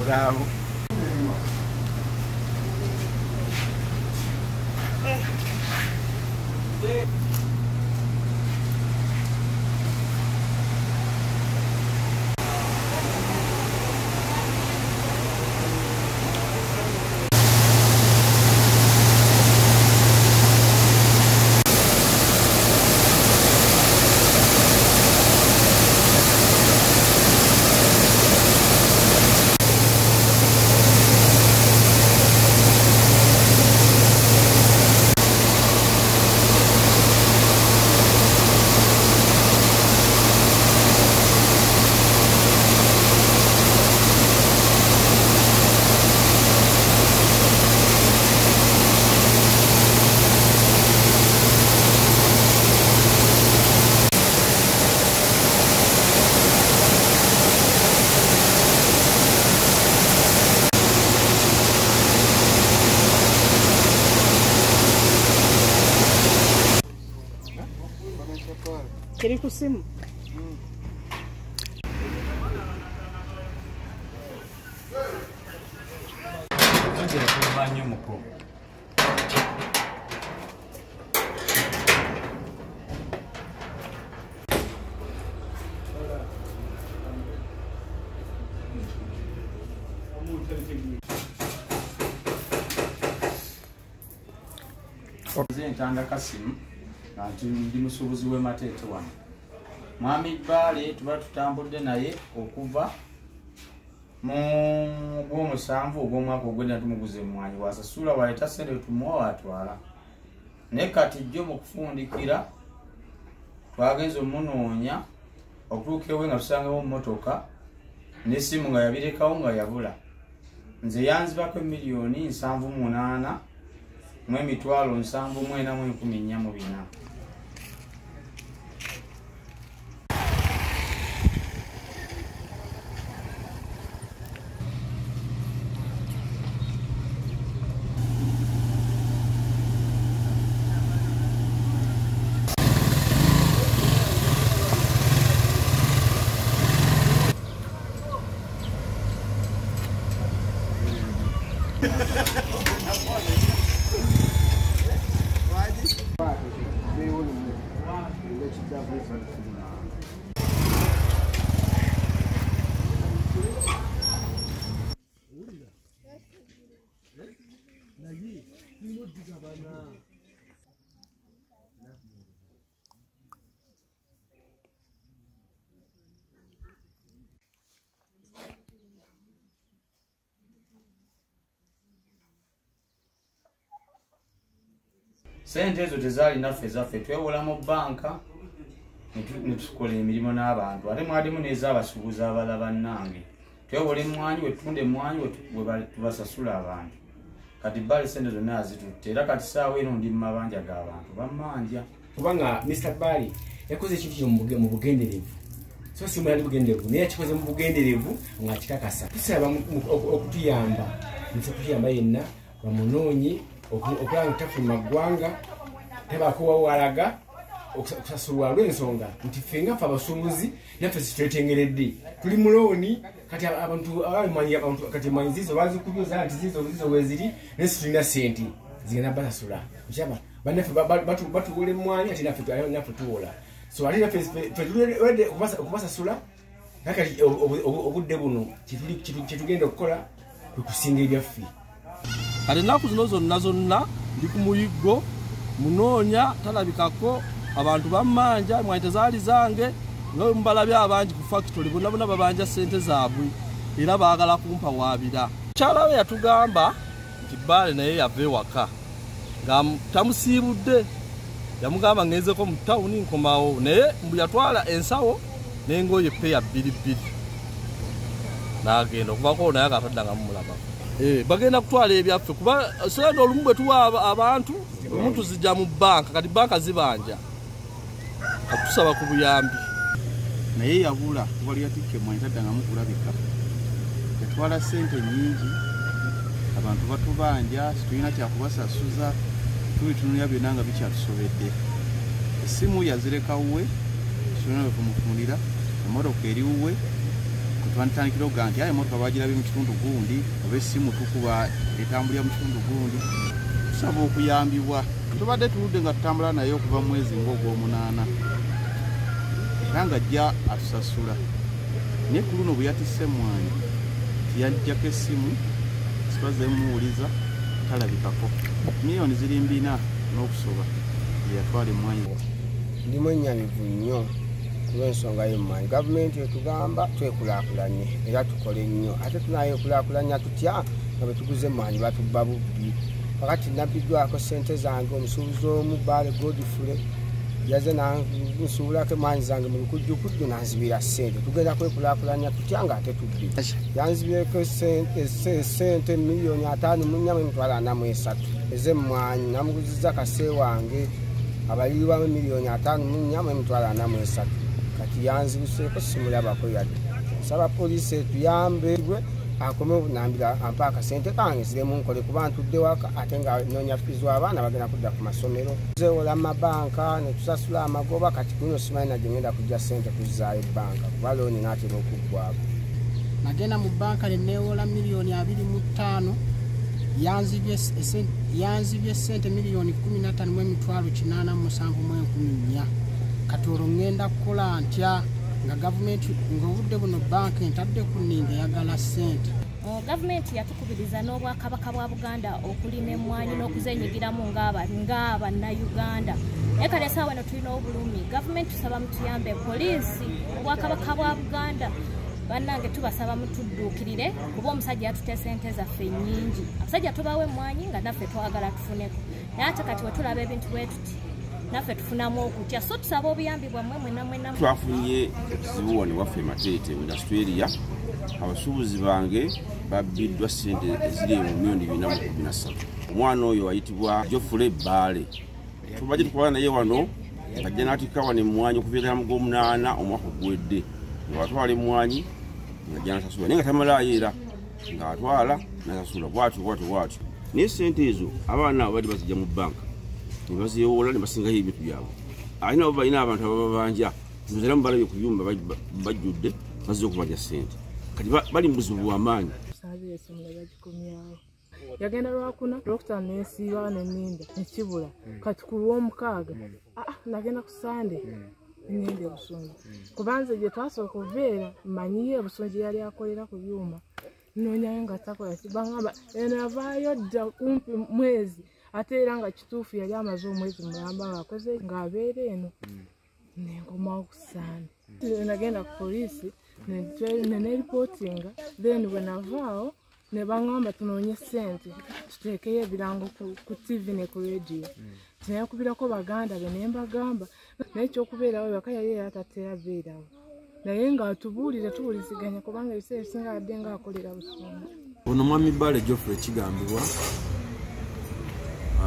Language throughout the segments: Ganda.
Bravo. Kiri ku simu. Ntanda Kasimu anti ndi musubuzi w'Amateete wano. Mwami Bbaale tuba tutambudde naye okuva mu Gw'omusanvu ogw'omwaka ogwenda tumuguze emmwanyi wasasula waleeta ssente tumuwa watwala. Naye kati jjo mu kufundikira twagenze omunoonya okutuuka ewe nga tusangawo mmotoka n'essimu nga yabirekawo nga yabula. Nze yanzibako $1,780,000 mu emitwalo 7,414. Sente ezo tezaali naffe ezaffe twewola mu banka ne tukola emirimu n'abantu ate mwalimu n'ez'abasuubuzi abalala bannange twewola emmwanyi wetutunda emmwanyi tubasasula abantu. Kati Bbaale sente zonna azitutte era kati saawa eno ndi mu mabanja g'abantu bammanja. Kubanga Mr. Bbaale yakoze ekintu kyo mu bugenderevu so si mwali bugenderevu naye yakikoze mu bugenderevu nga kikakasa. Tusaba okutuyamba nse kutuyamba yenna bamunoonye okulanga tafuluma ggwanga tebakuwa walaga okusasulwa lw'ensonga nti ffe nga ffe abasuubuzi naffe situletengeredde tuli mu looni kati abantu abamanyi abantu kati manyi zizo bazikubyuza nti zizo weziri naye situlina sente zigenda basasula nkyaba bannaffe batuwola emmwanyi ate naffe tuwola so ate naffe tulidde okubasasula nakati obudde buno kyetugenda okukola kwe kusinga ebyaffe. Kati ennaku zino zonna ndi ku muyiggo munoonya talabikako abantu bammanja emmwanyi tezaali zange nga mbalabye abangi ku factory bonna babanja ssente zaabwe era baagala kumpawaabira. Mukyala we yatugamba nti Bbaale naye yava ewaka nga tamusiibudde, yamugamba ngenzeko mu tawuni nkomawo, naye mbu yatwala ensawo n'engoye peya 2 n'agenda okuvako naye akatadda mumulaba. Bagenda kutwala ebyaffe kuba sente olumu bwe tuwa abantu olumu tuzijja mu banka, kati banka zibanja katusaba ku buyambi. Naye yabula kuba lyatikke mwanyi taddangamu kulabika, yatwala ssente nnyingi, abantu batubanja, situlina kyakubasasuza, tuli tunulira byonna nga bikyatusobedde. Essimu yazireka wuwe, tulina bwe kumufundira, emmotoka eri wuwe, kutwanditandikira okuga nti ayo emmotoka bagirabye mu kitundu gundi, oba essimu tukuba etambulira mu kitundu gundi. Tusaba okuyambibwa. Tubadde tuludde nga tutambula naye okuva mwezi ng'ogw'omunaana, era nga ajja atusasula. Naye ku luno bwe yatisse mwanyi tiyajjako essimu, sibaze muwuliza talabikako. Miliyoni ziri 4 n'okusoba yatwala emmwanyi. Ndimu ennyamivu nnyo kulw'ensonga y'emmwanyi. Gavumenti etugamba twekulaakulanye era tukole nnyo, ate tunayekulaakulanya tutya nga bwe tuguze emmwanyi batubba bubbi. Kakati nabbiddwako ssente zange, omusuubuzi omu Bbaale Godfrey yaze nansuubulako emmwanyi zange mu lukujjukujju nanzibira ssente. Tugenda kwekulaakulanya tutya nga ate tubbi. Yanzibireko ssente miliyoni 5,443 ez'emmwanyi, namuguzizza kase wange abalirwamu miliyoni 5,443. Kati yanzibuseeko simulabako yadde. Nsaba poliisi etuyambe akome obunambira ampa akasente kange ziremu nkole kuba ntudde waka ate nga noonya fiizi w'abaana bagenda kudda ku masomero. Tuzeewola mu mabanka ne tusasula amagoba, kati kuno simanyi na gye ngenda kujja ssente kuzizaayo ebbanka kuba looni naatera okuggwako. Nagenda mu banka ne neewola miliyoni 25, yanzibye ssente miliyoni 15,874,400. Kati olwo ngenda kukola ntya nga gavumenti ng'obudde buno banka entadde ku nninga eyagala ssente. Gavumenti yatukubiriza n'Obwakabaka bwa Buganda okulima emmwanyi n'okuzeenyigiramu ng'Abannayuganda. Naye kale essaawa wano tulina obulumi. Gavumenti tusaba mutuyambe, poliisi, Obwakabaka bwa Buganda bannange tubasaba mutudduukirire kuba omusajja yatute ssente zaffe nnyingi. Abasajja tubawe emmwanyi nga naffe twagala tufuneko. Naye ate kati we tulaba ebintu bwe tuti naffe tufunamu okutya, so tusaba obuyambi bwammwe mwena. Twafunye ekizibu wano waffe Mateete mu Australia. Abasuubuzi bange babbiddwa ssente eziri mu miliyoni 413. Omwana oyo ayitibwa Geoffrey Bbaale. Tubajje tukola naye wano ng'ajja n'atikka wano emmwanyi okuviira mu Gw'omunaana omwaka oguwedde. Ng'atwala emmwanyi ng'ajja n'asasula naye nga tamalaayo era ng'atwala n'asasula bw'atyo. Naye ssente ezo abaana abo badde bazijja mu banka ne bazeewola ne basingayo ebintu byabwe. Ate nabo balina abantu ababanja nzera mu balabye ku byumba bajjudde bazze okubanja ssente. Kati bali mu buzibu bw'amaanyi. Yagenda lwakuna Dr. Nesiba n'enninda nekibula kati ku lw'omukaaga nagenda ku Sande nninda Busunji kubanze gye twasooka okubeera mmanyiye Busunji yali akolera ku byuma noonyayo nga takola kibangamba eno yavaayo dda kumpi mwezi ate era nga kituufu yali amaze omwezi mulamba ng'akoze ng'abeera eno nenkomawo ku Sande. Nagenda ku poliisi neripootinga then bwe navaawo ne baŋŋamba tunoonye ssente tuteekeyo ebirango ku TV ne ku rediyo tinayakubirako baganda be ne mbagamba naye ekyokubeerawo ewaka yali era tateera beerawo naye ng'atubuulire tuwuliziganya kubanga ebiseera ebisinga adde ng'akolera Busungu. Ono mwami Bbaale Geoffrey kigambibwa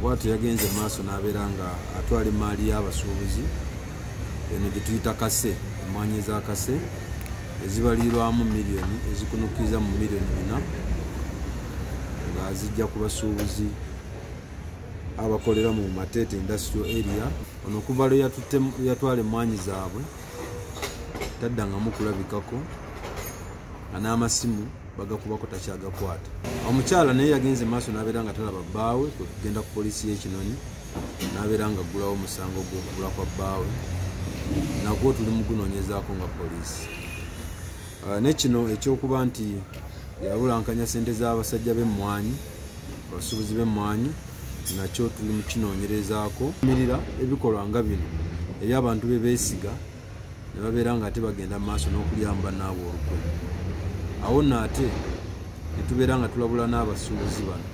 bw'atyo yagenze maaso n'abeera nga atwala emmaali y'abasuubuzi eno gye tuyita kase, emmwanyi za kase ezibaliirwamu miliyoni ezikunukkiriza mu miliyoni 4 ng'azijja ku basuubuzi abakolera mu Mateete industrial area. Ono okuva lwe yatwala emmwanyi zaabwe taddangamu kulabikako nga n'amasimu bagakubako takyagakwata. Omukyala naye yagenze maaso n'abeera nga talaba bbaawe, kwe kugenda ku poliisi y'Ekinoni n'abeera nga aggulawo omusango gw'okugula kwa bbaawe, nagwo tuli mu gunoonyezaako nga poliisi. Ne kino ekyokuba nti yabulankanya ssente z'abasajja b'emmwanyi, abasuubuzi b'emmwanyi, nakyo tuli mu kinoonyerezaako. Mirira ebikolwa nga bino eri abantu be beesiga ne babeera nga ate bagenda maaso n'okulyamba naabo olukwe. Awo nno ate ne tubeera nga tulabula n'abasuubuzi bano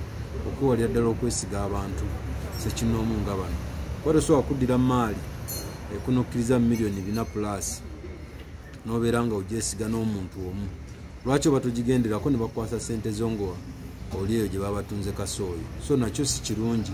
okwewalira ddala okwesiga abantu sekinoomu nga bano. Kuba tosobola kuddira maali ekunokkiriza miliyoni 4+ n'obeera nga ogyesiga n'omuntu omu. Lwaki oba togigenderako ne bakwasa ssente zo nga oli eyo gye baba batunze kasooyo? So nakyo si kirungi.